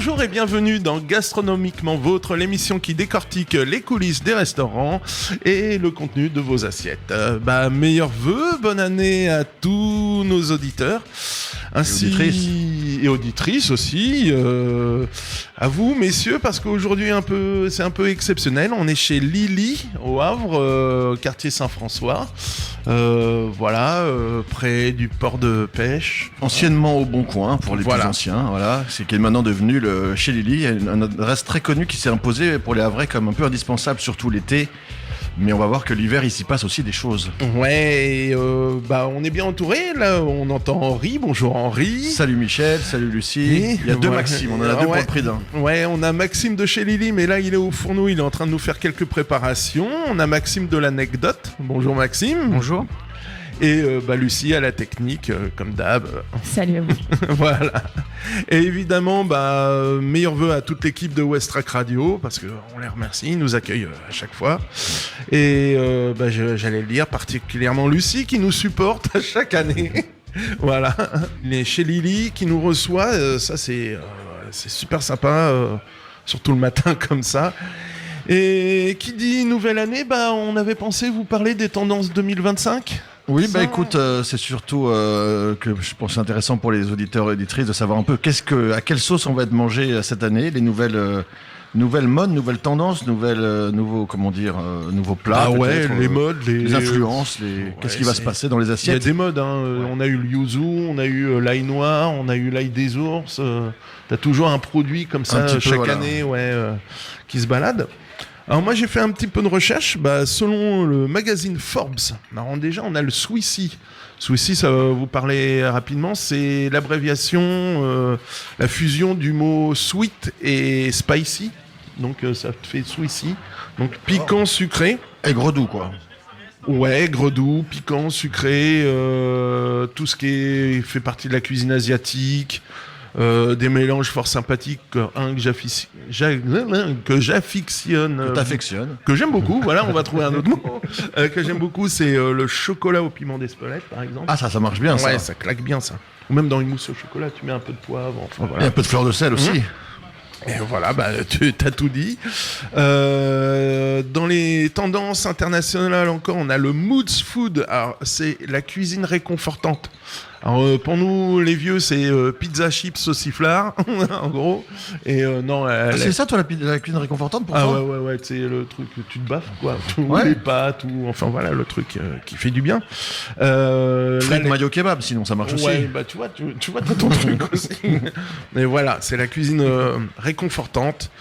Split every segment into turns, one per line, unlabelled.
Bonjour et bienvenue dans Gastronomiquement Vôtre, l'émission qui décortique les coulisses des restaurants et le contenu de vos assiettes. Meilleurs vœux, bonne année à tous nos auditeurs, ainsi et auditrices aussi. À vous, messieurs, parce qu'aujourd'hui c'est un peu exceptionnel. On est chez Lily au Havre, quartier Saint-François. Près du port de pêche.
Anciennement au Bon Coin, pour les plus anciens, c'est qui est maintenant devenu le chez Lily, une adresse très connue qui s'est imposée pour les Havrais comme un peu indispensable, surtout l'été. Mais on va voir que l'hiver, il s'y passe aussi des choses.
Ouais, on est bien entouré, là, on entend Henri. Bonjour Henri.
Salut Michel, salut Lucie. Il y a deux Maxime, on en a deux pour le prix d'un.
Ouais, on a Maxime de chez Lily, mais là, il est au fourneau, il est en train de nous faire quelques préparations. On a Maxime de l'anecdote. Bonjour Maxime.
Bonjour.
Et Lucie à la technique, comme d'hab.
Salut à vous.
Voilà. Et évidemment, meilleurs vœux à toute l'équipe de Westrack Radio, parce qu'on les remercie, ils nous accueillent à chaque fois. Et j'allais le dire, particulièrement Lucie, qui nous supporte à chaque année. Voilà. Il est chez Lily, qui nous reçoit. Ça, c'est super sympa, surtout le matin comme ça. Et qui dit nouvelle année, on avait pensé vous parler des tendances 2025.
Oui, écoute, c'est surtout que je pense intéressant pour les auditeurs et auditrices de savoir un peu à quelle sauce on va être mangé cette année, les nouvelles modes, nouvelles tendances, nouveaux plats.
Ah ouais, les modes,
les influences, qu'est-ce qui va se passer dans les assiettes.
Il y a des modes, on a eu le yuzu, on a eu l'ail noir, on a eu l'ail des ours. T'as toujours un produit comme ça chaque année, qui se balade. Alors moi j'ai fait un petit peu de recherche, selon le magazine Forbes. Alors déjà on a le Swissy. Swissy, ça va vous parler rapidement, c'est l'abréviation, la fusion du mot sweet et spicy. Donc ça fait Swissy. Donc piquant, sucré.
Et gros doux quoi.
Ouais, gros doux, piquant, sucré, tout ce qui fait partie de la cuisine asiatique. Des mélanges fort sympathiques que j'affectionne,
que t'affectionnes,
que j'aime beaucoup. Voilà, on va trouver un autre mot que j'aime beaucoup, c'est le chocolat au piment d'Espelette, par exemple.
Ah, ça marche bien, ça.
Ouais, ça claque bien, ça. Ou même dans une mousse au chocolat, tu mets un peu de poivre. Enfin, voilà.
Et un peu de fleur de sel aussi.
Et voilà, tu t'as tout dit. Dans les tendances internationales encore, on a le Moods Food. Alors, c'est la cuisine réconfortante. Alors, pour nous, les vieux, c'est pizza, chips, sauciflard, en gros. Et non...
c'est ça, toi, la cuisine réconfortante pour toi ?
Ouais, c'est le truc que tu te baffes, quoi. Les pâtes, enfin, voilà, le truc qui fait du bien.
Frites mayo kebab, sinon ça marche aussi.
Ouais, tu vois, t'as ton truc aussi. Mais voilà, c'est la cuisine réconfortante.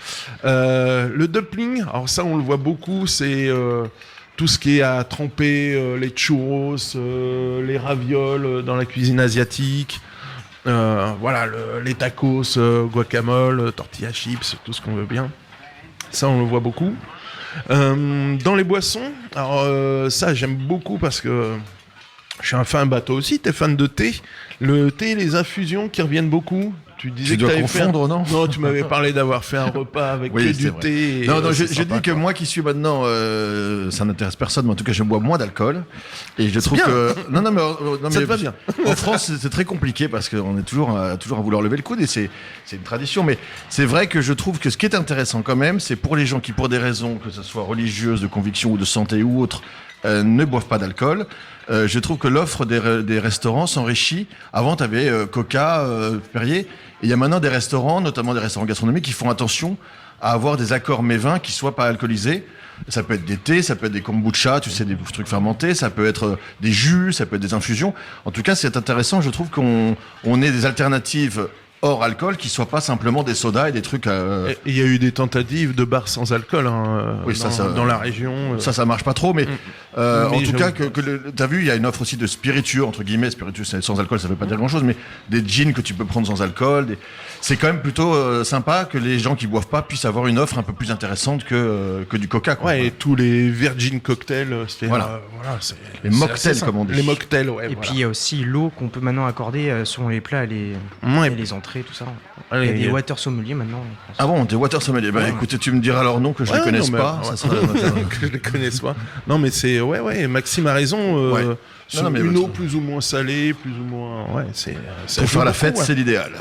Le dumpling, alors ça, on le voit beaucoup, c'est... tout ce qui est à tremper, les churros, les ravioles dans la cuisine asiatique, les tacos, guacamole, tortilla chips, tout ce qu'on veut bien. Ça, on le voit beaucoup. Dans les boissons, alors ça, j'aime beaucoup parce que je suis un fan, toi aussi, t'es fan de thé. Le thé et les infusions qui reviennent beaucoup. Tu disais que
dois confondre, non ?
Non, tu m'avais parlé d'avoir fait un repas avec que du thé.
Non, je dis que moi qui suis maintenant, ça n'intéresse personne, mais en tout cas, je bois moins d'alcool. Et je trouve que non,
ça te va bien.
En France, c'est très compliqué parce qu'on est toujours à vouloir lever le coude et c'est une tradition. Mais c'est vrai que je trouve que ce qui est intéressant quand même, c'est pour les gens qui, pour des raisons que ce soit religieuses, de conviction ou de santé ou autre, ne boivent pas d'alcool. Je trouve que l'offre des restaurants s'enrichit. Avant, tu avais Coca, Perrier. Et il y a maintenant des restaurants, notamment des restaurants gastronomiques, qui font attention à avoir des accords mets-vins qui soient pas alcoolisés. Ça peut être des thés, ça peut être des kombucha, tu sais, des trucs fermentés, ça peut être des jus, ça peut être des infusions. En tout cas, c'est intéressant. Je trouve qu'on ait des alternatives hors alcool qui soient pas simplement des sodas et des trucs.
Il y a eu des tentatives de bars sans alcool dans la région.
Ça marche pas trop, mais en tout cas, t'as vu, il y a une offre aussi de spiritueux, entre guillemets. Spiritueux, sans alcool, ça veut pas dire grand-chose, mais des gins que tu peux prendre sans alcool. C'est quand même plutôt sympa que les gens qui boivent pas puissent avoir une offre un peu plus intéressante que du coca. Quoi.
Ouais, et tous les virgin cocktails, c'est
les mocktails, comme on dit.
Les mocktails, ouais.
Et puis il y a aussi l'eau qu'on peut maintenant accorder selon les plats et les entrées. Tout ça. Il y a des water sommeliers maintenant.
Ah bon, des water sommeliers. Écoutez, tu me diras leur nom que je ne connaisse pas.
Que je ne connaisse pas. Non, mais c'est ouais, Maxime a raison.
Ouais.
Une eau plus ou moins salée, plus ou moins. Ouais,
pour faire la fête, c'est l'idéal.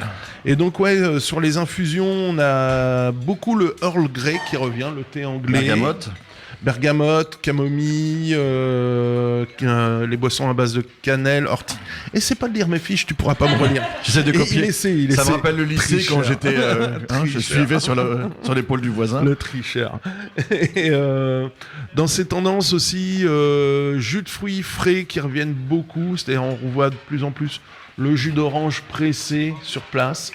Et donc, sur les infusions, on a beaucoup le Earl Grey qui revient, le thé anglais. Bergamote, camomille, les boissons à base de cannelle, ortie. Et c'est pas de lire mes fiches, tu pourras pas me relire.
J'essaie de copier.
Il essaie.
Ça me rappelle le lycée quand j'étais. Je suivais sur l'épaule du voisin.
Le tricheur. Et dans ces tendances aussi, jus de fruits frais qui reviennent beaucoup. C'est-à-dire, on voit de plus en plus le jus d'orange pressé sur place,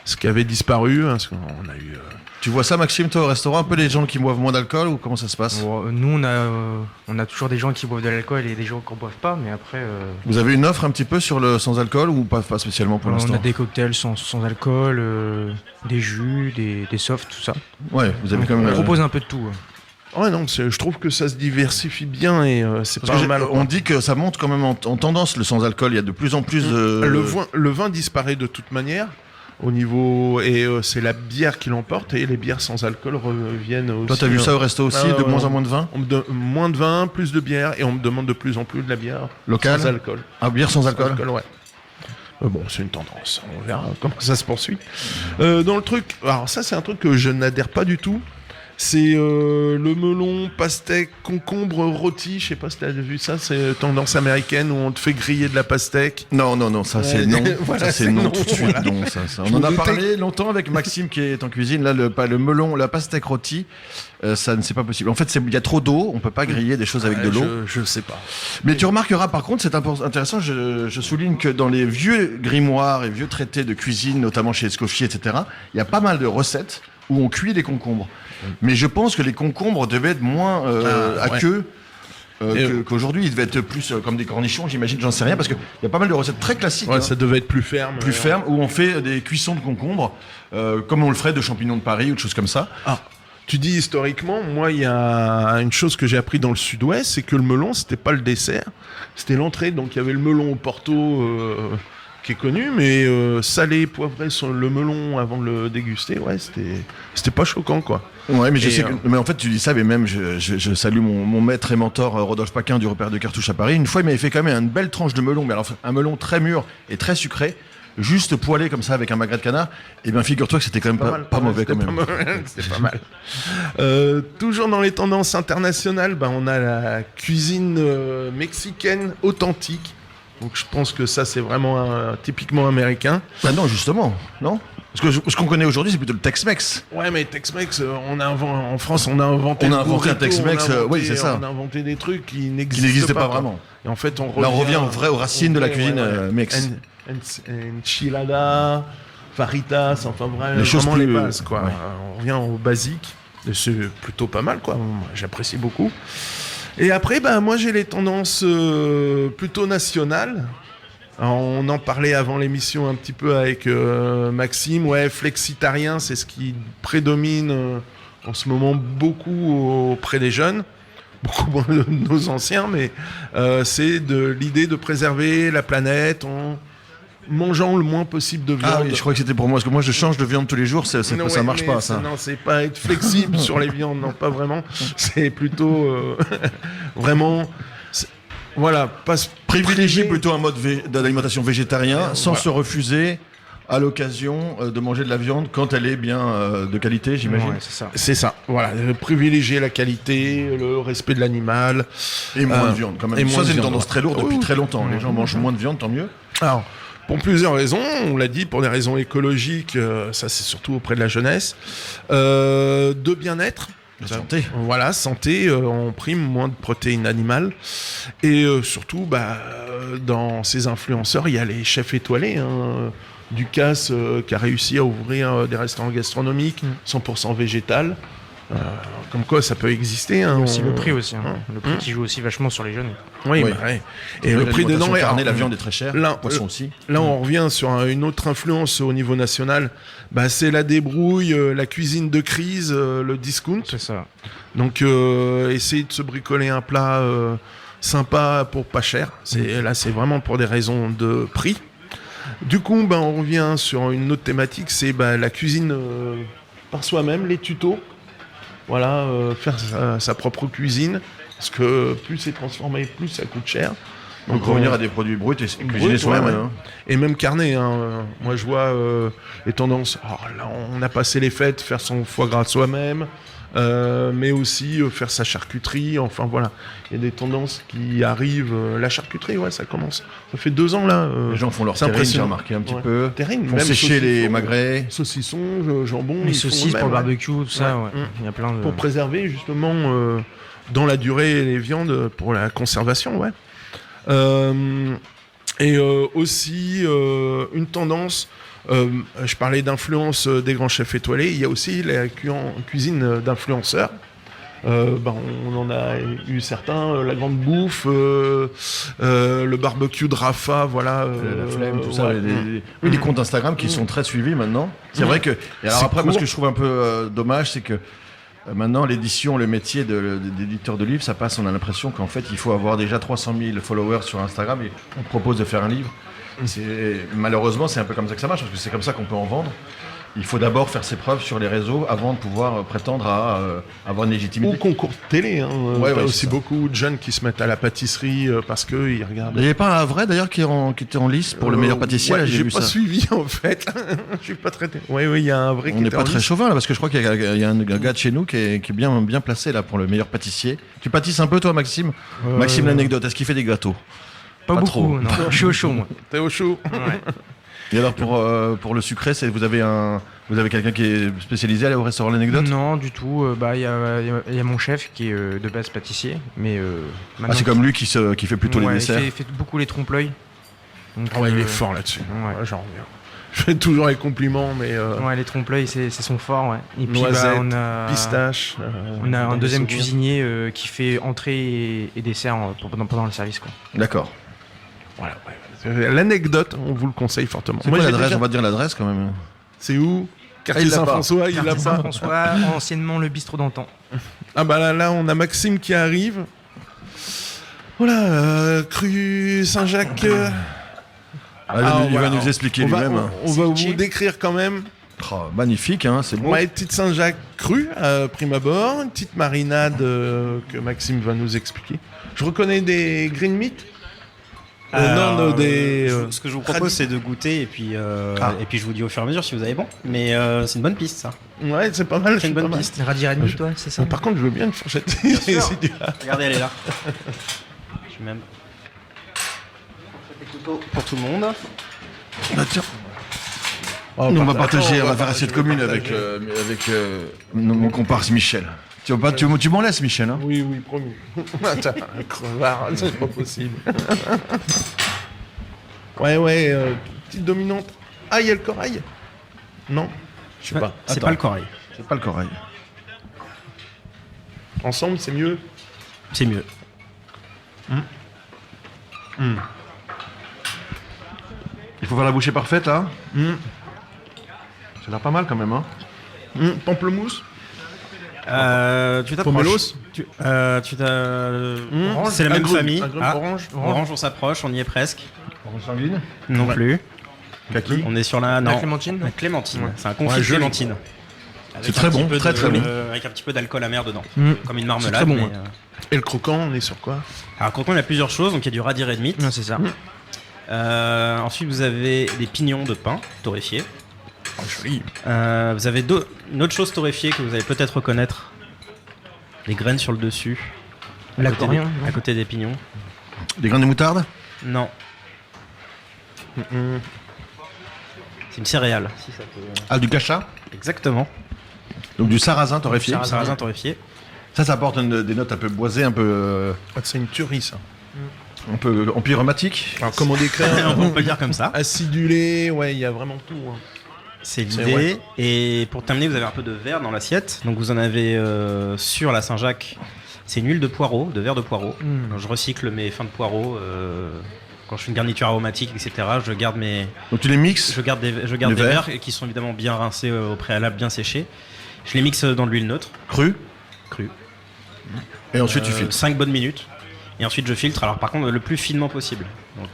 ce qui avait disparu. Parce qu'on a eu.
Tu vois ça, Maxime, toi, au restaurant, un peu les gens qui boivent moins d'alcool ou comment ça se passe ?
Nous, on a toujours des gens qui boivent de l'alcool et des gens qui ne boivent pas, mais après...
Vous avez une offre un petit peu sur le sans-alcool ou pas spécialement pour l'instant ?
On a des cocktails sans alcool, des jus, des softs, tout ça.
Ouais, vous avez quand même...
On propose un peu de tout.
Ouais, non, je trouve que ça se diversifie bien et c'est pas mal.
On dit que ça monte quand même en tendance, le sans-alcool. Il y a de plus en plus de...
Le vin disparaît de toute manière. Au niveau c'est la bière qui l'emporte et les bières sans alcool reviennent aussi.
Toi, t'as vu ça au resto aussi, de moins en moins de vin ?
Moins de vin, plus de bière et on me demande de plus en plus de la bière
locale
sans alcool.
Ah, bière sans alcool,
ouais. Bon, c'est une tendance. On verra comment ça se poursuit. Dans le truc, alors ça, c'est un truc que je n'adhère pas du tout. C'est le melon, pastèque, concombre rôti. Je sais pas si t'as vu ça. C'est tendance américaine où on te fait griller de la pastèque.
Non, ça c'est non.
Voilà,
ça c'est non tout de suite.
Voilà.
Non, ça. On en a parlé longtemps avec Maxime qui est en cuisine. Là, le melon, la pastèque rôti, ça ne c'est pas possible. En fait, il y a trop d'eau. On peut pas griller des choses avec de l'eau.
Je sais pas.
Mais tu remarqueras par contre, c'est intéressant. Je souligne que dans les vieux grimoires et vieux traités de cuisine, notamment chez Escoffier, etc., il y a pas mal de recettes où on cuit les concombres. Mais je pense que les concombres devaient être moins à queue qu'aujourd'hui. Ils devaient être plus comme des cornichons, j'imagine, j'en sais rien, parce qu'il y a pas mal de recettes très classiques.
Ouais, ça devait être plus ferme.
Plus ferme, où on fait des cuissons de concombres, comme on le ferait de champignons de Paris ou de choses comme ça.
Ah, tu dis historiquement, moi, il y a une chose que j'ai appris dans le sud-ouest, c'est que le melon, c'était pas le dessert, c'était l'entrée. Donc il y avait le melon au Porto... qui est connu, mais salé, poivré sur le melon avant de le déguster, ouais, c'était pas choquant, quoi.
Ouais, mais je sais mais en fait, tu dis ça, mais même, je salue mon maître et mentor, Rodolphe Paquin, du repère de cartouches à Paris. Une fois, il m'avait fait quand même une belle tranche de melon, mais alors, un melon très mûr et très sucré, juste poêlé comme ça avec un magret de canard. Et bien, figure-toi que c'était quand même pas mauvais, quand même.
C'était pas mal. Toujours dans les tendances internationales, on a la cuisine mexicaine authentique. Donc je pense que ça, c'est vraiment typiquement américain.
Bah non, justement, non ? Parce que ce qu'on connaît aujourd'hui, c'est plutôt le Tex-Mex.
Ouais, mais Tex-Mex, en France, on a inventé
un Tex-Mex, oui, c'est ça.
On a inventé des trucs qui
n'existaient pas vraiment.
Et en fait, on
revient aux racines de la cuisine mex.
Enchilada, faritas, enfin vraiment les bases, quoi. Ouais. On revient au basique. Et c'est plutôt pas mal, quoi. J'apprécie beaucoup. Et après, moi, j'ai les tendances plutôt nationales. Alors, on en parlait avant l'émission un petit peu avec Maxime. Ouais, flexitarien, c'est ce qui prédomine en ce moment beaucoup auprès des jeunes. Beaucoup moins de nos anciens, mais c'est l'idée de préserver la planète en mangeant le moins possible de viande.
Ah oui, je crois que c'était pour moi, parce que moi je change de viande tous les jours, ça marche pas, ça.
Non, c'est pas être flexible sur les viandes, non, pas vraiment. C'est plutôt vraiment... Voilà,
privilégier plutôt un mode d'alimentation végétarien, sans se refuser à l'occasion de manger de la viande quand elle est bien de qualité, j'imagine.
Ouais, c'est ça. Voilà, privilégier la qualité, le respect de l'animal.
Et moins de viande, quand même. Ça, c'est une tendance très lourde depuis très longtemps. Les gens mangent moins de viande, tant mieux.
Alors, pour plusieurs raisons, on l'a dit, pour des raisons écologiques, ça c'est surtout auprès de la jeunesse, de bien-être.
Santé.
Voilà, santé, on prime moins de protéines animales. Et surtout, dans ces influenceurs, il y a les chefs étoilés. Ducasse qui a réussi à ouvrir des restaurants gastronomiques 100% végétal. Comme quoi ça peut exister.
Aussi le prix aussi. Le prix qui joue aussi vachement sur les jeunes.
Oui. Et le prix dedans,
la viande est très chère. Le poisson aussi.
Là, on revient sur une autre influence au niveau national. C'est la débrouille, la cuisine de crise, le discount.
C'est ça.
Donc, essayer de se bricoler un plat sympa pour pas cher. Là, c'est vraiment pour des raisons de prix. Du coup, on revient sur une autre thématique, c'est la cuisine par soi-même, les tutos. Voilà, faire sa propre cuisine Parce que plus c'est transformé, plus ça coûte cher.
Donc revenir à des produits bruts et cuisiner soi-même.
Ouais.
Hein.
Et même carné. Moi, je vois les tendances. Là, on a passé les fêtes, faire son foie gras soi-même, mais aussi faire sa charcuterie. Enfin, voilà. Il y a des tendances qui arrivent. La charcuterie, ouais, ça commence. Ça fait 2 ans, là.
Les gens font leur
c'est
terrine, j'ai
impressionnant.
remarqué un petit peu.
Terrine,
Ils font
même
sécher les
saucissons,
magrets.
Saucissons, jambon.
Les
ils font
saucisses
eux-mêmes,
pour le
ouais.
barbecue, tout ça, ouais. Il y a plein de...
Pour préserver, justement, dans la durée les viandes, pour la conservation, ouais. Et aussi une tendance, je parlais d'influence des grands chefs étoilés, il y a aussi la cuisine d'influenceurs. On en a eu certains, la grande bouffe, le barbecue de Rafa, voilà.
La flemme, tout ça.
Ouais.
Des comptes Instagram qui sont très suivis maintenant. C'est vrai que. Et alors
C'est
après, moi, ce
court.
que je trouve un peu dommage, c'est que maintenant, l'édition, le métier d'éditeur de livres, ça passe. On a l'impression qu'en fait, il faut avoir déjà 300 000 followers sur Instagram et on te propose de faire un livre. Malheureusement, c'est un peu comme ça que ça marche, parce que c'est comme ça qu'on peut en vendre. Il faut d'abord faire ses preuves sur les réseaux avant de pouvoir prétendre à avoir une légitimité.
Ou concours de télé.
Ouais,
T'as
c'est
aussi
ça.
beaucoup de jeunes qui se mettent à la pâtisserie parce qu'ils regardent.
Il n'y avait pas un vrai d'ailleurs qui était en lice pour le meilleur pâtissier.
Ouais,
là,
j'ai
vu
pas
ça.
suivi en fait. Je suis pas traité. Oui, il y a un vrai.
On n'est pas très chauvin là, parce que je crois qu'il y a un gars de chez nous qui est bien placé là pour le meilleur pâtissier. Tu pâtisses un peu toi, Maxime Maxime, l'anecdote, est-ce qu'il fait des gâteaux?
Pas
Pas
beaucoup,
trop.
non. Je suis au chaud, moi.
T'es au chaud.
Ouais.
Et alors pour le sucré, vous avez quelqu'un qui est spécialisé au restaurant l'anecdote?
Non, du tout. Il y a mon chef qui est de base pâtissier, mais
Ah,
maintenant
c'est comme lui qui fait plutôt les desserts.
Il fait beaucoup les trompe-l'œil. Donc,
Ah ouais, il est fort là-dessus.
Ouais.
Ouais, j'en reviens. Je fais toujours les compliments, mais
Ouais, les trompe-l'œil, c'est son fort, ouais. Et puis
noisettes,
on a
pistache.
on a un
dans
deuxième
les souvenirs.
cuisinier qui fait entrée et dessert pendant le service, quoi.
D'accord.
Voilà, ouais. L'anecdote, on vous le conseille fortement.
C'est quoi
j'ai
l'adresse?
déjà-
On va dire l'adresse quand même.
C'est où? Quartier
il l'a pas.
Saint-François, il l'a
Quartier
pas.
Saint-François, anciennement le bistrot d'antan.
Ah bah là, on a Maxime qui arrive. Voilà, cru Saint-Jacques.
Il va
voilà.
nous expliquer
On va,
lui-même.
on va vous
chill.
décrire quand même.
Oh, magnifique, hein, c'est bon.
Ouais, une petite Saint-Jacques crue, prime abord, une petite marinade que Maxime va nous expliquer. Je reconnais des green meat.
Ce que je vous propose, c'est de goûter et puis je vous dis au fur et à mesure si vous avez bon. Mais c'est une bonne piste, ça.
Ouais, c'est pas mal.
C'est une
pas
bonne
mal.
piste.
Radis Redmi, toi, c'est ça?
Par contre, je veux bien une fourchette.
sûr.
Si tu as.
Regardez, elle est là. Je même. Des couteaux pour tout le monde.
Bah, tiens.
Oh,
Nous, on va
partage.
partager,
Attends,
on va faire assiette commune avec mon comparse Michel. Tu m'en laisses, Michel, hein?
Oui, promis. Attends, un crevard, c'est pas possible. Ouais, petite dominante. Ah, il y a le corail? Non, je sais pas.
C'est
Attends.
pas le corail.
C'est pas le corail.
Ensemble, c'est mieux.
C'est mieux.
Il faut faire la bouchée parfaite, là. Ça a l'air pas mal, quand même, hein?
Pamplemousse.
Tu t'approches.
Pomelos.
C'est la
Un
même
grume,
famille.
un grume
Ah,
orange.
Orange, on s'approche, on y est presque.
Orange sanguine.
Non plus.
Kaki.
On est sur la.
La
Non.
clémentine?
La clémentine.
Ouais.
C'est un confit de
joli.
clémentine.
C'est très bon, très bon.
Avec un petit peu d'alcool amer dedans.
Mm.
Comme une
C'est
marmelade.
très bon,
mais,
ouais.
Et le croquant, on est sur quoi?
Alors, croquant, il y a plusieurs choses. Donc, il y a du radis red meat.
Non, c'est ça.
Ensuite, vous avez des pignons de pain torréfiés.
Oh, joli.
Vous avez une autre chose torréfiée que vous allez peut-être reconnaître. Les graines sur le dessus.
La
côté
coriandre,
des-
non
à côté des pignons.
Des graines de moutarde?
Non. C'est une céréale. Si ça peut...
Ah, du cacha?
Exactement.
Donc du sarrasin torréfié.
Sarrasin torréfié.
Ça apporte des notes un peu boisées, un peu
C'est une tuerie, ça.
empyreumatique.
Alors, comment décrire?
On peut le dire comme ça.
Acidulé, ouais, il y a vraiment tout. Hein.
C'est
C'est
l'idée.
vrai.
Et pour terminer, vous avez un peu de verre dans l'assiette. Donc vous en avez sur la Saint-Jacques. C'est une huile de poireau, de verre de poireau. Donc, je recycle mes fins de poireau. Quand je fais une garniture aromatique, etc., je garde
Donc tu les mixes.
des
Les
verres
verres.
qui sont évidemment bien rincés au préalable, bien séchés. Je les mixe dans de l'huile neutre,
Cru.
crue.
Et ensuite tu filtres.
5 bonnes minutes. Et ensuite je filtre. Alors par contre le plus finement possible. Donc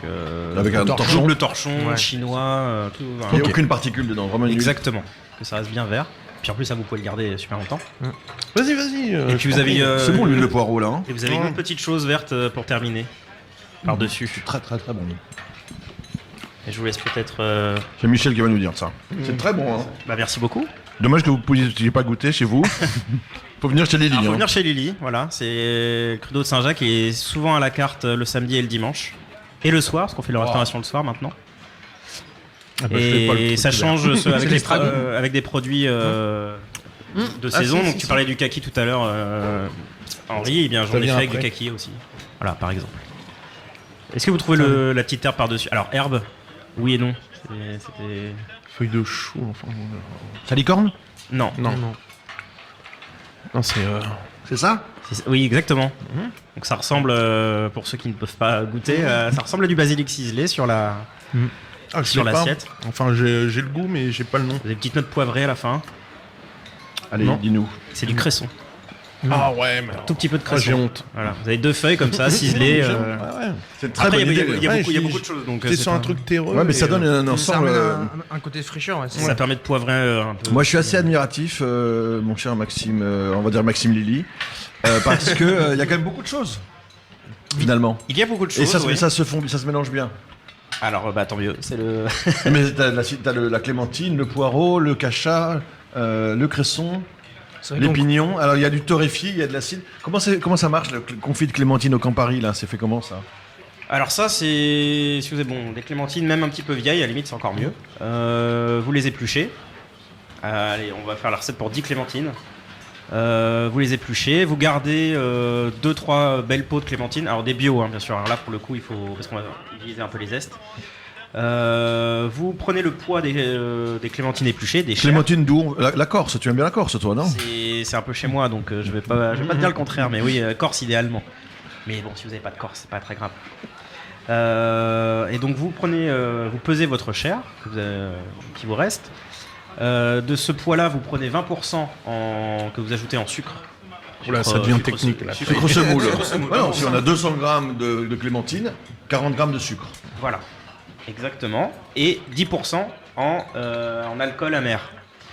Avec un torchon.
double torchon
Ouais.
chinois. Tout,
Il n'y a
ok.
aucune particule dedans, vraiment une huile.
Exactement. Que ça reste bien vert. Puis en plus, ça, vous pouvez le garder super longtemps.
Vas-y.
Et puis vous avez...
C'est bon l'huile de poireau là. Hein.
Et vous avez une autre petite chose verte pour terminer. Par-dessus.
C'est très très très bon.
Et je vous laisse peut-être...
C'est Michel qui va nous dire ça. C'est très bon. Hein.
Bah merci beaucoup.
Dommage que vous ne puissiez pas goûter chez vous. Faut venir chez Lily.
Alors, faut venir chez Lily, voilà. C'est Crudo de Saint-Jacques qui est souvent à la carte le samedi et le dimanche. Et le soir, parce qu'on fait la restauration le soir maintenant.
Ah bah,
et ça change avec des produits de saison.
si,
Donc
si,
tu parlais du kaki tout à l'heure, Henri, et bien j'en ai fait avec du kaki aussi. Voilà, par exemple. Est-ce que vous trouvez la petite herbe par-dessus? Alors, herbe, oui et non. C'était...
Feuille de chou, enfin...
Salicorne?
Non.
Non,
C'est ça?
Oui, exactement. Donc ça ressemble, pour ceux qui ne peuvent pas goûter, ça ressemble à du basilic ciselé sur sur l'assiette.
Enfin, j'ai le goût, mais j'ai pas le nom.
Vous avez une petite note poivrée à la fin.
Allez,
Non.
dis-nous.
C'est du cresson.
Ah ouais, mais...
Un tout petit peu de
Ah,
cresson.
j'ai honte.
Voilà. Vous avez 2 feuilles comme ça, ciselées.
Ouais.
C'est très
Après,
bonne
il
idée.
y a
Ouais,
beaucoup de choses. Donc,
T'es
c'est
sur
pas-
un truc terreux.
Ouais, mais ça donne un
Ça
ensemble.
amène un côté de fraîcheur. Ouais,
Ça permet de poivrer un peu.
Moi, je suis assez admiratif, mon cher Maxime, on va dire Maxime Lily, parce que il y a quand même beaucoup de choses, finalement.
Il y a beaucoup de
Et
choses. oui.
ça se mélange bien.
Alors, tant mieux. C'est le.
Mais t'as la clémentine, le poireau, le cacha, le cresson, les pignons. Alors, il y a du torréfié, il y a de l'acide. Comment ça marche, le confit de clémentine au Campari, là? C'est fait comment, ça?
Alors ça, c'est... Si vous avez des clémentines, même un petit peu vieilles, à la limite, c'est encore mieux. Vous les épluchez. Allez, on va faire la recette pour 10 clémentines. Vous les épluchez, vous gardez 2-3 belles pots de clémentines. Alors des bio, hein, bien sûr. Alors là, pour le coup, il faut... Parce qu'on va utiliser un peu les zestes. Vous prenez le poids des clémentines épluchées, des chairs.
Clémentine d'où? La Corse, tu aimes bien la Corse, toi, non?
C'est un peu chez moi, donc je vais pas te dire le contraire, mais oui, Corse idéalement. Mais bon, si vous n'avez pas de Corse, c'est pas très grave. Et donc vous pesez votre chair qui vous reste. De ce poids-là, vous prenez 20% que vous ajoutez en sucre.
Oula, ça devient technique, là.
Sucre semoule.
Sucre semoule.
Ouais, non, si on a 200 grammes de clémentine, 40 grammes de sucre.
Voilà, exactement. Et 10% en alcool amer.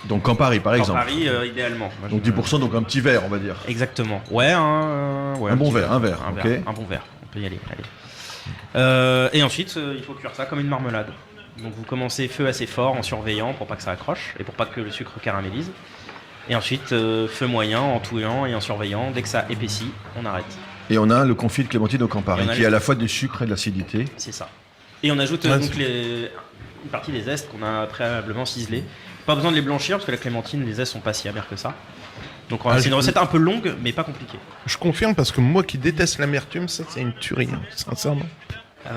Donc Campari, par exemple.
Campari, idéalement. Moi,
Donc 10%, donc un petit verre, on va dire.
Exactement. Ouais, un
bon
petit
verre, un verre, ok.
Un bon verre, on peut y aller. Allez. Et ensuite, il faut cuire ça comme une marmelade. Donc vous commencez feu assez fort en surveillant pour pas que ça accroche et pour pas que le sucre caramélise. Et ensuite, feu moyen en touillant et en surveillant. Dès que ça épaissit, on arrête.
Et on a le confit de clémentine au Campari, qui est à la fois du sucre et de l'acidité.
C'est ça. Et on ajoute donc une partie des zestes qu'on a préalablement ciselés. Pas besoin de les blanchir parce que la clémentine, les zestes sont pas si amers que ça. Donc c'est une recette un peu longue mais pas compliquée.
Je confirme parce que moi qui déteste l'amertume, ça c'est une tuerie, hein, sincèrement.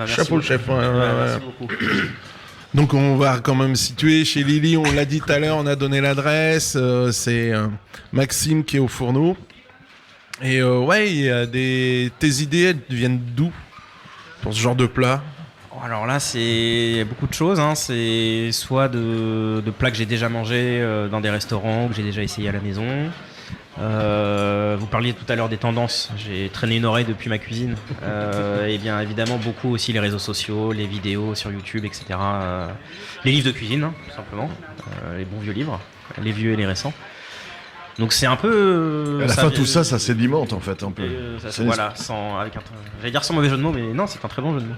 Chapeau le chef. Ouais.
Merci beaucoup.
Donc on va quand même situer chez Lily, on l'a dit tout à l'heure, on a donné l'adresse, c'est Maxime qui est au fourneau. Et ouais, il y a tes idées, elles viennent d'où pour ce genre de plat?
Alors là, c'est beaucoup de choses. Hein. C'est soit de plats que j'ai déjà mangés dans des restaurants, que j'ai déjà essayé à la maison. Vous parliez tout à l'heure des tendances. J'ai traîné une oreille depuis ma cuisine. Et bien évidemment, beaucoup aussi les réseaux sociaux, les vidéos sur YouTube, etc. Les livres de cuisine, hein, tout simplement. Les bons vieux livres, les vieux et les récents. Donc c'est un peu...
À la fin, tout ça sédimente en fait un peu.
Voilà, j'allais dire sans mauvais jeu de mots, mais non, c'est un très bon jeu de mots.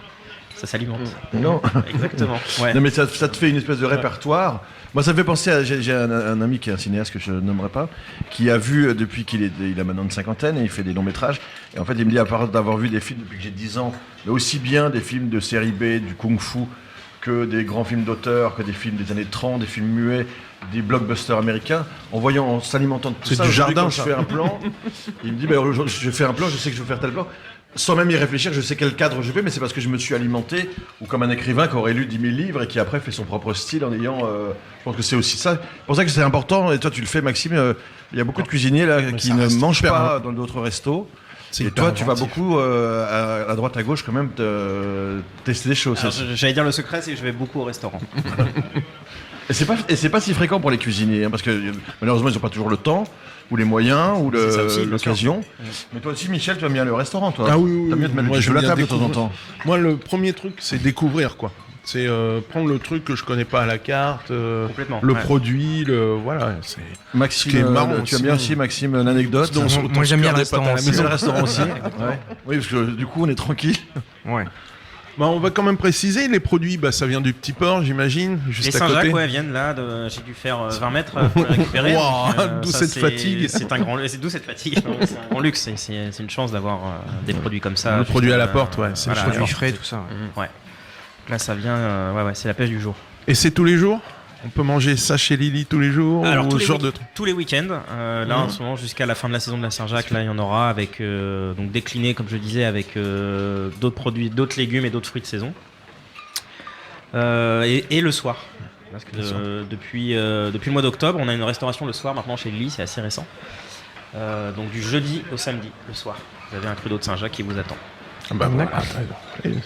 Ça s'alimente.
Non.
Exactement. Ouais.
Non, mais ça te fait une espèce de répertoire. Moi, ça me fait penser à... J'ai un ami qui est un cinéaste que je nommerai pas, qui a vu, depuis qu'il a maintenant une cinquantaine, et il fait des longs métrages. Et en fait, il me dit, à part d'avoir vu des films depuis que j'ai 10 ans, mais aussi bien des films de série B, du kung-fu, que des grands films d'auteur, que des films des années 30, des films muets, des blockbusters américains, en s'alimentant de tout ça.
C'est du jardin,
quand je fais un plan, il me dit, je fais un plan, je sais que je vais faire tel plan. Sans même y réfléchir, je sais quel cadre je vais, mais c'est parce que je me suis alimenté, ou comme un écrivain qui aurait lu 10 000 livres et qui après fait son propre style en ayant... je pense que c'est aussi ça. C'est pour ça que c'est important, et toi tu le fais Maxime, il y a beaucoup de cuisiniers là, qui ne mangent pas dans d'autres restos. Et toi tu vas beaucoup à droite à gauche quand même tester des choses.
Alors, j'allais dire le secret, c'est que je vais beaucoup au restaurant.
Et c'est pas si fréquent pour les cuisiniers, hein, parce que malheureusement ils n'ont pas toujours le temps, ou les moyens, ou l'occasion. Mais toi aussi, Michel, tu aimes bien le restaurant, toi.
Ah oui.
T'as mieux de mettre
moi,
le
je
la
viens
table de temps en
découvrir.
temps.
Moi, le premier truc, c'est découvrir, quoi. C'est prendre le truc que je connais pas à la carte,
Complètement,
le
ouais.
produit, voilà. C'est
Maxime,
qui est marrant
tu as
aussi.
bien aussi, Maxime, l'anecdote.
Donc,
Moi j'aime bien le restaurant aussi.
C'est le restaurant aussi. Ouais. Oui, parce que du coup, on est tranquille.
Ouais.
Bah, on va quand même préciser, les produits, bah, ça vient du Petit Port, j'imagine, juste
Les
à côté.
Saint-Jacques viennent là, j'ai dû faire 20 mètres pour les récupérer.
Wow,
donc,
d'où
ça,
cette fatigue.
C'est d'où cette fatigue. C'est un grand luxe, c'est une chance d'avoir des produits comme ça.
Le produit à la porte, ouais, c'est
voilà,
chouette.
Produits frais, tout ça.
Ouais. Là, ça vient, c'est la pêche du jour.
Et c'est tous les jours? On peut manger ça chez Lily tous les jours?
Alors,
ou
tous les week-ends, là en ce moment jusqu'à la fin de la saison de la Saint-Jacques, là il y en aura avec donc décliné comme je disais avec d'autres produits, d'autres légumes et d'autres fruits de saison. Et le soir, parce que depuis le mois d'octobre, on a une restauration le soir maintenant chez Lily, c'est assez récent. Donc du jeudi au samedi le soir, vous avez un cru d'eau de Saint-Jacques qui vous attend.
Bah, voilà.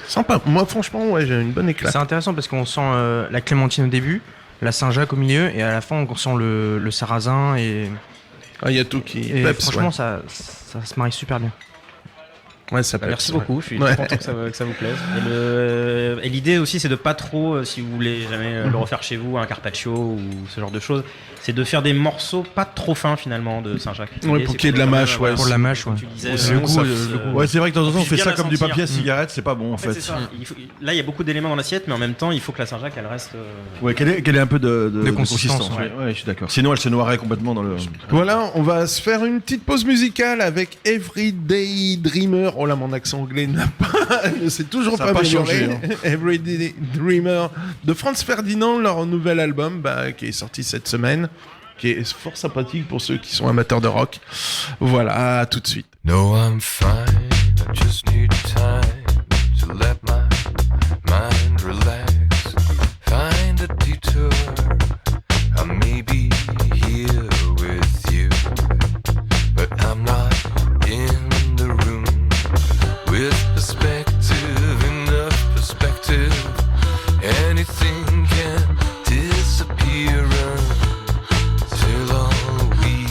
Sympa. Moi, franchement, ouais, j'ai une bonne éclat.
C'est intéressant parce qu'on sent la clémentine au début, la Saint-Jacques au milieu, et à la fin on sent le sarrasin et
Il y a tout qui.
Et
peps,
franchement,
ouais.
ça se marie super bien.
Ouais, ça peps,
Merci
ouais.
beaucoup, je suis
Ouais.
très content que ça vous plaise. Et l'idée aussi, c'est de pas trop, si vous voulez jamais le refaire chez vous, un carpaccio ou ce genre de choses, c'est de faire des morceaux pas trop fins finalement de Saint-Jacques.
Ouais,
L'idée,
pour
c'est
qu'il y ait de la
quand même,
mâche,
voilà,
ouais.
Pour la mâche,
comme
ouais.
tu disais,
Le
vraiment,
goût,
ça
le
se-
goût.
Ouais, c'est vrai que de temps en temps, on
Puis
fait
bien
ça
la
comme du
sentir.
papier à cigarette, c'est pas bon en
En fait,
fait.
c'est ça. Là, il y a beaucoup d'éléments dans l'assiette, mais en même temps, il faut que la Saint-Jacques, elle reste.
Ouais, qu'elle ait un peu de
consistance,
Ouais, ouais, je suis d'accord. Sinon, elle se noirait complètement dans le.
Voilà, on va se faire une petite pause musicale avec Everyday Dreamer. Oh là, mon accent anglais n'a pas, ne s'est toujours
Ça
pas
a pas
amélioré.
changé,
Everyday Dreamer de Franz Ferdinand, leur nouvel album qui est sorti cette semaine, qui est fort sympathique pour ceux qui sont amateurs de rock. Voilà, à tout de suite.
No, I'm fine. I just need time to let my mind relax. Find a detour. I may be here with you, but I'm not in the room with perspective, enough perspective. Anything can disappear until all we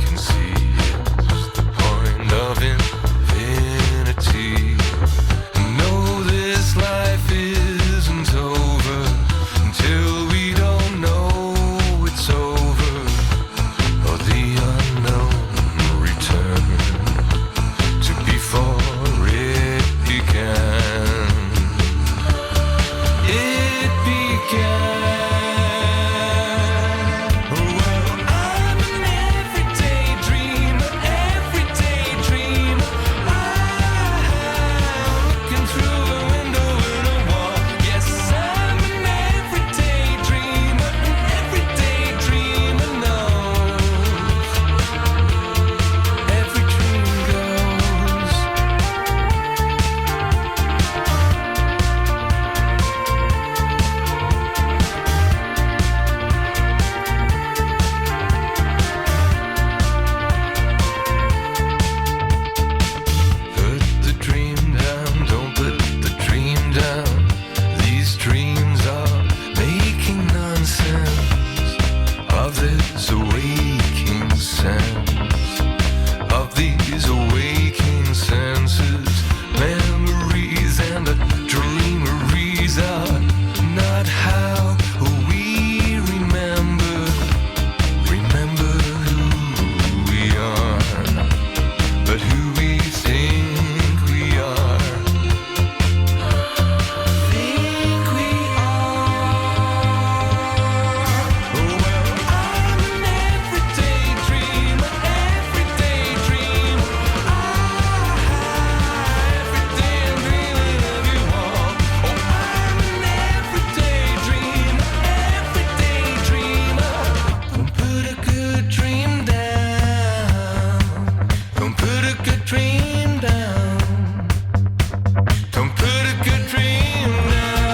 can see is the point of infinity. No, this life isn't over until we don't know it's over, or the unknown return to before it began. It began. Well, I'm an everyday dreamer, everyday dreamer. I'm looking through a window in a wall. Yes, I'm an everyday dreamer, an everyday dreamer knows. Every dream goes. Put the dream down, don't put the dream down. These dreams are making nonsense of this awakening sense, of these awakening senses. Memories and dreameries are not how we remember who we are, but who we think we are. Think we are. Oh, well, I'm an everyday dreamer, everyday dreamer. Every day I'm dreaming of you all. Oh, I'm an everyday dreamer, everyday dreamer. Don't put a good dream down. Don't put a good dream down. Don't put a good dream down.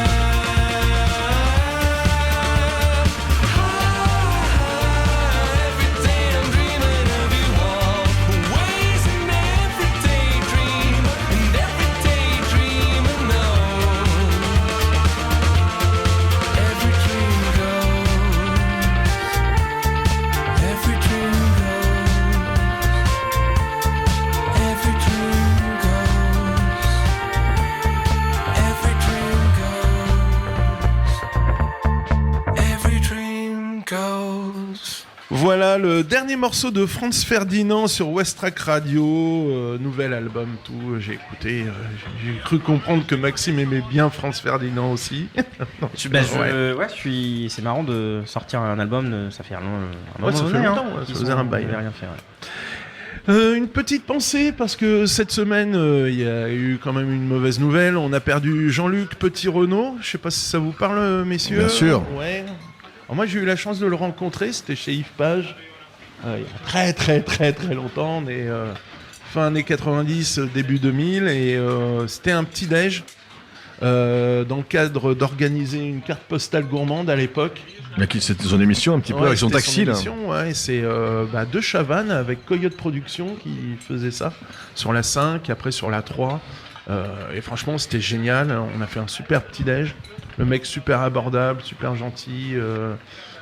Every day I'm dreaming of you all. Always an everyday dreamer, an everyday dreamer knows. Every dream goes. Every dream goes. Every dream
Voilà le dernier morceau de Franz Ferdinand sur Westrack Radio, nouvel album, tout. J'ai écouté, j'ai cru comprendre que Maxime aimait bien Franz Ferdinand aussi.
Non, c'est marrant de sortir un album, ça fait un moment
ça fait longtemps, ça faisait un bail.
Rien fait, ouais.
Une petite pensée parce que cette semaine il y a eu quand même une mauvaise nouvelle. On a perdu Jean-Luc Petit-Renaud. Je sais pas si ça vous parle, messieurs.
Bien sûr.
Ouais. Alors moi j'ai eu la chance de le rencontrer. C'était chez Yves Page. Il y a très longtemps. On est fin années 90, début 2000 et c'était un petit déj. Dans le cadre d'organiser une carte postale gourmande à l'époque.
C'était son émission un petit peu avec son taxi là.
Ouais, c'est De Chavannes avec Coyote Productions qui faisait ça sur la 5, après sur la 3. Et franchement c'était génial. On a fait un super petit déj. Le mec super abordable, super gentil.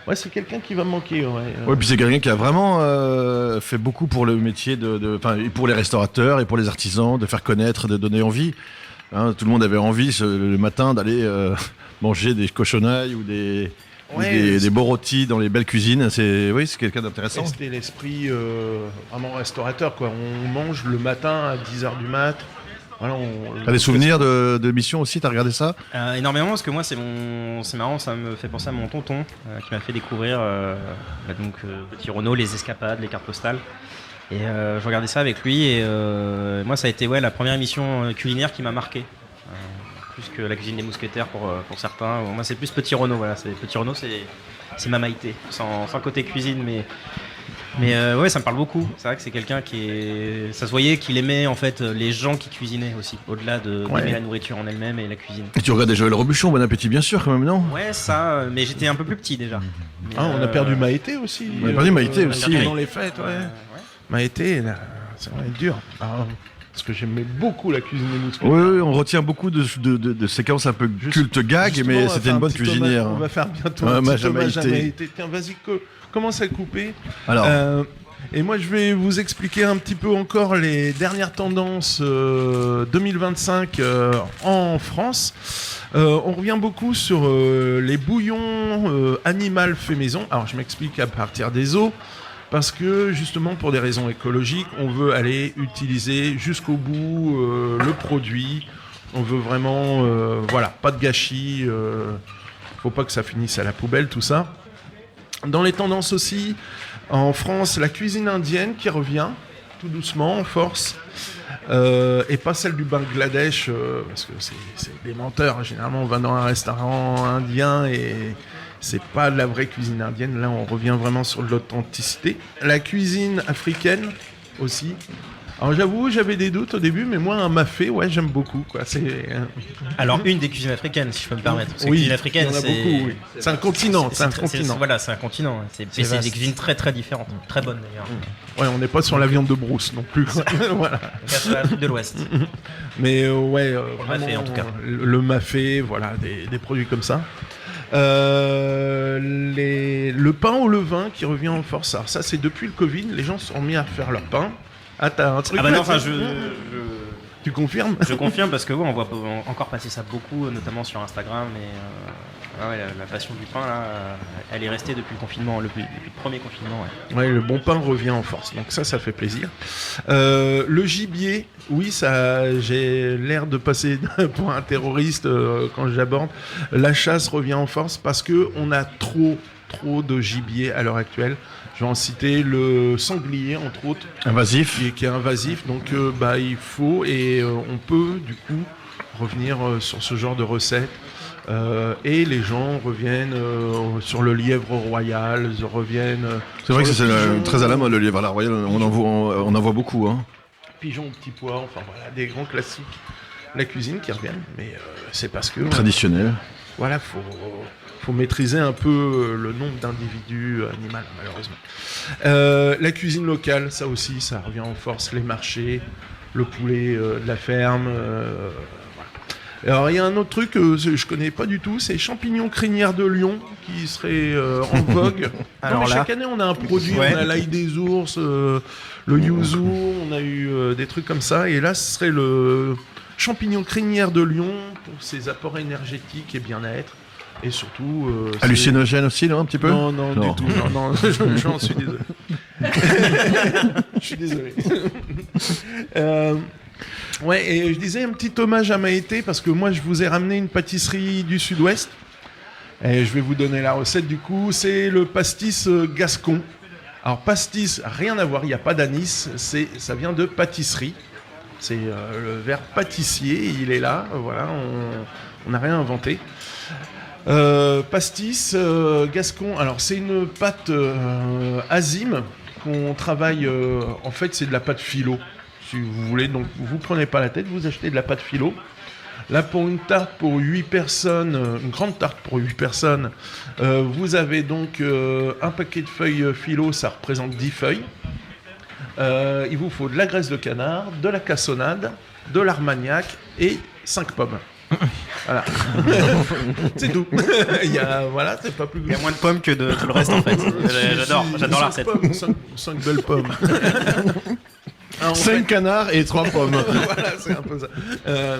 Ouais, c'est quelqu'un qui va me manquer. Ouais,
puis c'est quelqu'un qui a vraiment fait beaucoup pour le métier pour les restaurateurs et pour les artisans, de faire connaître, de donner envie. Hein, tout le monde avait envie le matin d'aller manger des cochonailles ou des beaux rôtis dans les belles cuisines. C'est quelqu'un d'intéressant.
C'était l'esprit vraiment restaurateur, quoi. On mange le matin à 10h du mat. Voilà,
T'as des souvenirs de mission aussi? T'as regardé ça?
Énormément, parce que moi c'est marrant, ça me fait penser à mon tonton qui m'a fait découvrir Petit Renaud, les escapades, les cartes postales. Et je regardais ça avec lui et moi ça a été la première émission culinaire qui m'a marqué. Plus que la cuisine des mousquetaires pour certains. Moi c'est plus Petit Renaud, voilà. Petit Renaud c'est ma maïté, sans côté cuisine, mais ça me parle beaucoup. C'est vrai que c'est quelqu'un ça se voyait qu'il aimait en fait les gens qui cuisinaient aussi, au-delà d'aimer la nourriture en elle-même et la cuisine.
Et tu regardais Joël Robuchon, Bon Appétit bien sûr quand même, non?
Ouais, ça, mais j'étais un peu plus petit déjà. Mais,
on a perdu Maïté aussi.
On a perdu Maïté aussi.
Pendant les fêtes, Maïté, ça va être dur. Parce que j'aimais beaucoup la cuisine des mousquetaires.
Oui, on retient beaucoup de séquences un peu culte gag, mais c'était une bonne cuisinière.
On va faire bientôt un petit hommage à Maïté. Tiens, vas-y, commence à couper.
Alors.
Et moi, je vais vous expliquer un petit peu encore les dernières tendances 2025 en France. On revient beaucoup sur les bouillons animal fait maison. Alors, je m'explique à partir des os. Parce que justement pour des raisons écologiques, on veut aller utiliser jusqu'au bout le produit. On veut vraiment, pas de gâchis. Faut pas que ça finisse à la poubelle, tout ça. Dans les tendances aussi, en France, la cuisine indienne qui revient tout doucement, en force. Et pas celle du Bangladesh, parce que c'est des menteurs. Généralement, on va dans un restaurant indien et c'est pas de la vraie cuisine indienne. Là, on revient vraiment sur de l'authenticité. La cuisine africaine aussi. Alors j'avoue, j'avais des doutes au début, mais moi, un mafé, j'aime beaucoup, quoi.
Alors, une des cuisines africaines, si je peux me permettre. Parce que
oui,
cuisine africaine,
il y en a beaucoup, oui. C'est un continent, c'est un continent.
Voilà, c'est un continent. C'est des cuisines très très différentes, très bonnes d'ailleurs.
Ouais, on n'est pas sur la viande de brousse non plus. Voilà.
C'est l'Afrique de l'Ouest.
Mais
le mafé en tout cas.
Le mafé, voilà, des produits comme ça. Le pain au levain qui revient en force. Alors ça, c'est depuis le Covid, les gens se sont mis à faire leur pain. Ah, t'as un truc.
Ah bah non, enfin,
Tu confirmes?
Je confirme parce que on voit encore passer ça beaucoup, notamment sur Instagram. La passion du pain, là, elle est restée depuis le confinement, depuis le premier confinement.
Ouais, le bon pain revient en force, donc ça fait plaisir. Le gibier, oui, ça, j'ai l'air de passer pour un terroriste quand j'aborde. La chasse revient en force parce que on a trop de gibier à l'heure actuelle. Je vais en citer le sanglier, entre autres.
Invasif.
Qui est invasif, donc il faut et on peut du coup revenir sur ce genre de recettes. Et les gens reviennent sur le lièvre royal, reviennent.
C'est vrai que c'est très à la mode le lièvre à la royale, on en voit beaucoup. Hein.
Pigeon au petit pois, enfin voilà, des grands classiques. La cuisine qui reviennent, mais c'est parce que.
Traditionnel.
Voilà, faut maîtriser un peu le nombre d'individus animaux, malheureusement. La cuisine locale, ça aussi, ça revient en force. Les marchés, le poulet de la ferme. Alors il y a un autre truc que je connais pas du tout, c'est champignons crinières de lion qui serait en vogue. Alors chaque année on a un produit, on a l'ail des ours, le yuzu, on a eu des trucs comme ça, et là ce serait le champignon crinière de lion pour ses apports énergétiques et bien-être. Et surtout...
hallucinogène aussi, non, un petit peu?
Non, du tout. Non, j'en suis désolé. Je suis désolé. Ouais, et je disais un petit hommage à Maëté, parce que moi, je vous ai ramené une pâtisserie du Sud-Ouest. Et je vais vous donner la recette, du coup. C'est le pastis gascon. Alors, pastis, rien à voir, il n'y a pas d'anis. Ça vient de pâtisserie. C'est le verbe pâtissier, il est là. Voilà, on n'a rien inventé. Pastis gascon, alors c'est une pâte azime qu'on travaille, en fait c'est de la pâte philo si vous voulez, donc vous prenez pas la tête, vous achetez de la pâte philo. Là pour une tarte pour 8 personnes, une grande tarte pour 8 personnes, vous avez donc un paquet de feuilles philo, ça représente 10 feuilles. Il vous faut de la graisse de canard, de la cassonade, de l'armagnac et 5 pommes. Voilà. C'est tout. Voilà, c'est pas plus.
Il y a moins de pommes que de tout le reste en fait. J'adore la recette.
5 belles pommes.
5 canards et 3 pommes.
Voilà, c'est un peu ça.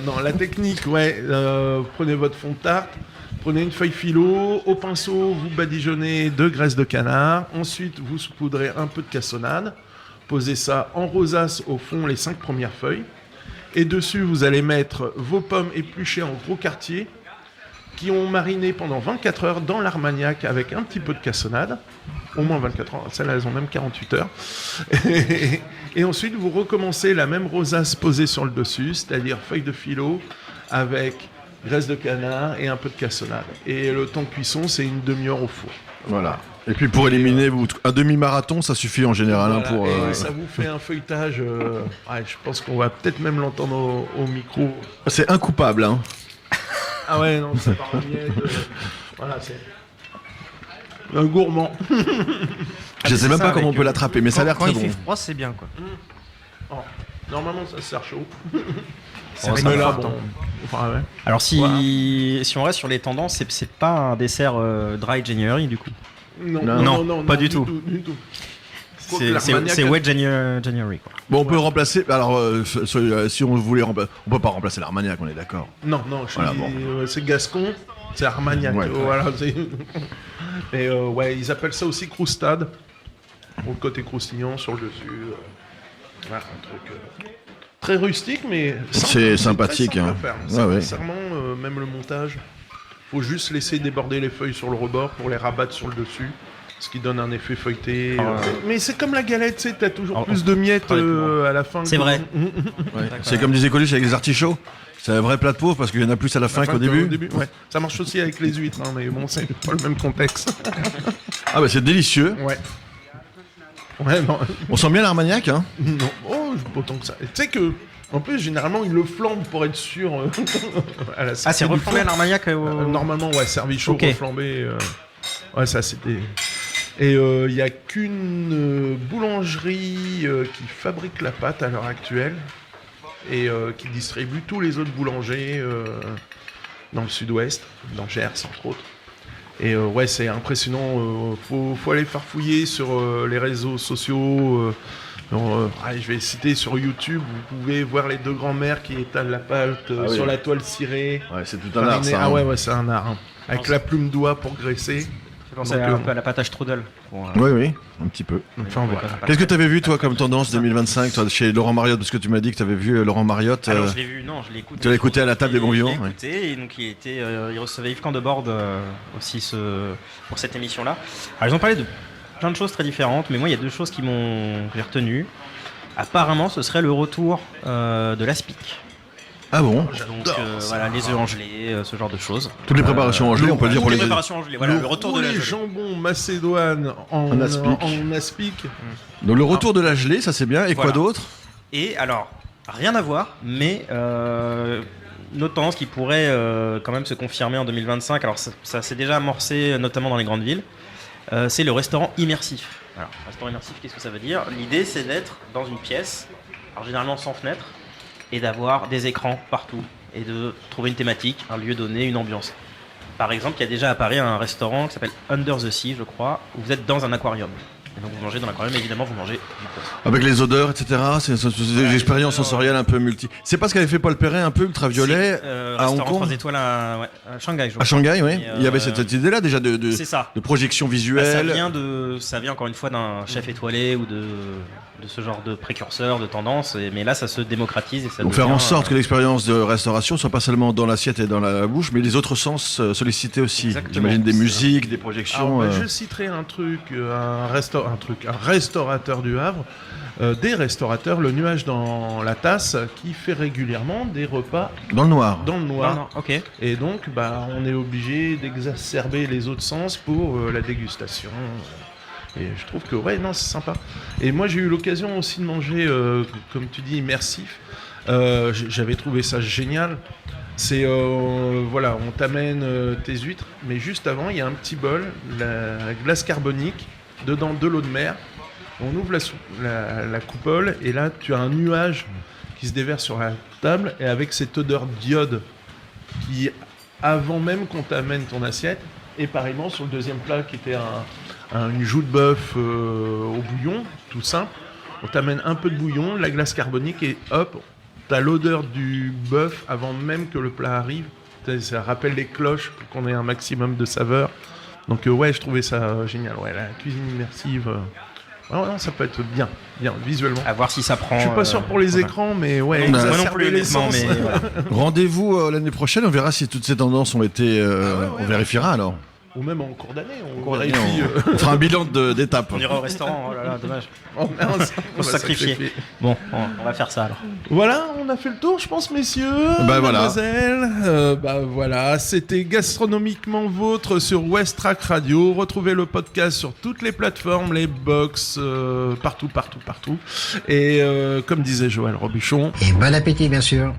Non, la technique, prenez votre fond de tarte, prenez une feuille philo, au pinceau, vous badigeonnez de graisse de canard, ensuite vous saupoudrez un peu de cassonade, posez ça en rosace au fond les 5 premières feuilles. Et dessus, vous allez mettre vos pommes épluchées en gros quartiers qui ont mariné pendant 24 heures dans l'armagnac avec un petit peu de cassonade. Au moins 24 heures. Celles-là, elles ont même 48 heures. Et ensuite, vous recommencez la même rosace posée sur le dessus, c'est-à-dire feuille de philo avec graisse de canard et un peu de cassonade. Et le temps de cuisson, c'est une demi-heure au four.
Voilà. Et puis pour éliminer un demi-marathon, ça suffit en général.
Voilà,
pour,
et ça vous fait un feuilletage. Je pense qu'on va peut-être même l'entendre au micro.
C'est incoupable, hein.
Ah ouais, non, ça part en miettes. Voilà, c'est un gourmand.
Je sais même pas comment on peut l'attraper, mais ça a l'air
Quand
très
il
bon.
fait froid, c'est bien quoi.
Oh, normalement, ça se sert chaud.
C'est
Mais là,
réconfortant.
Enfin, ouais.
Alors si on reste sur les tendances, c'est pas un dessert dry January du coup.
Non,
pas du tout.
Du tout.
C'est wet January quoi.
Bon, on peut remplacer. Alors, si on voulait remplacer, on peut pas remplacer l'armagnac, on est d'accord.
Non,
Voilà,
c'est gascon, c'est armagnac.
Ouais.
Voilà, et ils appellent ça aussi croustade. Au côté croustillant sur le dessus. Voilà, un truc très rustique, mais
C'est sympathique,
très simple
hein.
à faire.
Ouais, ouais.
Sincèrement, même le montage, faut juste laisser déborder les feuilles sur le rebord pour les rabattre sur le dessus. Ce qui donne un effet feuilleté. Mais c'est comme la galette, tu sais, t'as toujours plus de miettes à la fin.
C'est vrai.
Ouais. C'est comme disait Coluche avec les artichauts. C'est un vrai plat de pauvre parce qu'il y en a plus à la fin qu'au début.
Ouais. Ça marche aussi avec les huîtres, hein, mais bon, c'est pas le même contexte.
Ah bah c'est délicieux.
Ouais. Ouais, non.
On sent bien l'armagnac, hein.
Non, pas autant que ça. Tu sais que, en plus, généralement, ils le flambent pour être sûr. À la
Ah c'est
du
reflambé à
four.
l'armagnac
Normalement, ouais, servi chaud,
Ok.
reflambé. Ouais, ça c'était. Et il n'y a qu'une boulangerie qui fabrique la pâte à l'heure actuelle et qui distribue tous les autres boulangers dans le sud-ouest, dans Gers entre autres. Et c'est impressionnant. Faut aller farfouiller sur les réseaux sociaux. Je vais citer sur YouTube, vous pouvez voir les deux grands-mères qui étalent la pâte sur la toile cirée.
Ouais, c'est tout un art, ça.
Ah
hein.
ouais, c'est un art. Hein. Avec la plume d'oie pour graisser.
Je pensais
Donc,
un peu à la pâte à strudel.
Oui, un petit peu.
Enfin, voilà.
Qu'est-ce que tu avais vu, toi, comme tendance 2025, toi, chez Laurent Mariotte? Parce que tu m'as dit que tu avais vu Laurent Mariotte.
Alors je l'ai vu, non, je l'ai écouté.
Tu l'as écouté à la table des bons vivants,
Je l'ai écouté, et donc il recevait Yves Candebord aussi pour cette émission-là. Alors ils ont parlé de plein de choses très différentes, mais moi il y a deux choses que j'ai retenues. Apparemment, ce serait le retour de l'Aspic.
Ah bon?
Donc voilà, les œufs en gelée, ce genre de choses.
Toutes les préparations en gelée, on peut le dire pour
les
les.
préparations en gelée, voilà, le retour de la
les
gelée.
jambons macédoine en aspic.
Donc le retour de la gelée, ça c'est bien. Et quoi
Voilà.
d'autre?
Et alors, rien à voir, mais une autre tendance qui pourrait quand même se confirmer en 2025, alors ça s'est déjà amorcé notamment dans les grandes villes, c'est le restaurant immersif. Alors, restaurant immersif, qu'est-ce que ça veut dire? L'idée c'est d'être dans une pièce, alors généralement sans fenêtre, et d'avoir des écrans partout, et de trouver une thématique, un lieu donné, une ambiance. Par exemple, il y a déjà à Paris un restaurant qui s'appelle Under the Sea, je crois, où vous êtes dans un aquarium. Et donc vous mangez dans l'aquarium, évidemment vous mangez du poisson.
Avec les odeurs, etc. C'est des expériences sensorielles un peu multi. C'est pas ce qu'avait fait Paul Perret, un peu ultraviolet, à Hong
Restaurant
Kong
3 étoiles à Shanghai, je
À
crois.
Shanghai, oui.
Et,
Il y avait cette idée-là déjà
C'est ça.
de projection
Bah,
visuelle.
ça vient encore une fois d'un chef étoilé ou de ce genre de précurseur, de tendance. Mais là, ça se démocratise et ça
Donc
devient,
faire en sorte que l'expérience de restauration soit pas seulement dans l'assiette et dans la bouche, mais les autres sens sollicités aussi.
Exactement.
J'imagine des
C'est
musiques, des projections.
Alors, je citerai un restaurateur du Havre, des restaurateurs, le nuage dans la tasse, qui fait régulièrement des repas
Dans le noir.
dans le noir.
Non, ok.
Et donc, on est obligé d'exacerber les autres sens pour la dégustation. Et je trouve que, non, c'est sympa. Et moi, j'ai eu l'occasion aussi de manger, comme tu dis, immersif. J'avais trouvé ça génial. C'est, on t'amène tes huîtres, mais juste avant, il y a un petit bol, la glace carbonique, dedans de l'eau de mer. On ouvre la coupole, et là, tu as un nuage qui se déverse sur la table, et avec cette odeur d'iode qui, avant même qu'on t'amène ton assiette, et pareillement sur le deuxième plat qui était une joue de bœuf au bouillon, tout simple. On t'amène un peu de bouillon, la glace carbonique et hop, t'as l'odeur du bœuf avant même que le plat arrive. Ça rappelle les cloches pour qu'on ait un maximum de saveur. Donc je trouvais ça génial. Ouais, la cuisine immersive, ça peut être bien visuellement.
À voir si ça prend.
Je suis pas sûr pour les écrans, mais
Moi non
exacerber
plus,
les
honnêtement,
sens.
mais voilà.
Rendez-vous l'année prochaine, on verra si toutes ces tendances ont été. On vérifiera alors.
Ou même en cours d'année, on
On
vérifie.
on fera un bilan d'étape.
On ira au restaurant, oh là là, dommage.
On
Faut se sacrifier. Bon, on va faire ça alors.
Voilà, on a fait le tour, je pense, messieurs,
Bah, voilà.
mademoiselles. Voilà, c'était Gastronomiquement Vôtre sur West Track Radio. Retrouvez le podcast sur toutes les plateformes, les box, partout. Et comme disait Joël Robuchon,
Et bon appétit, bien sûr.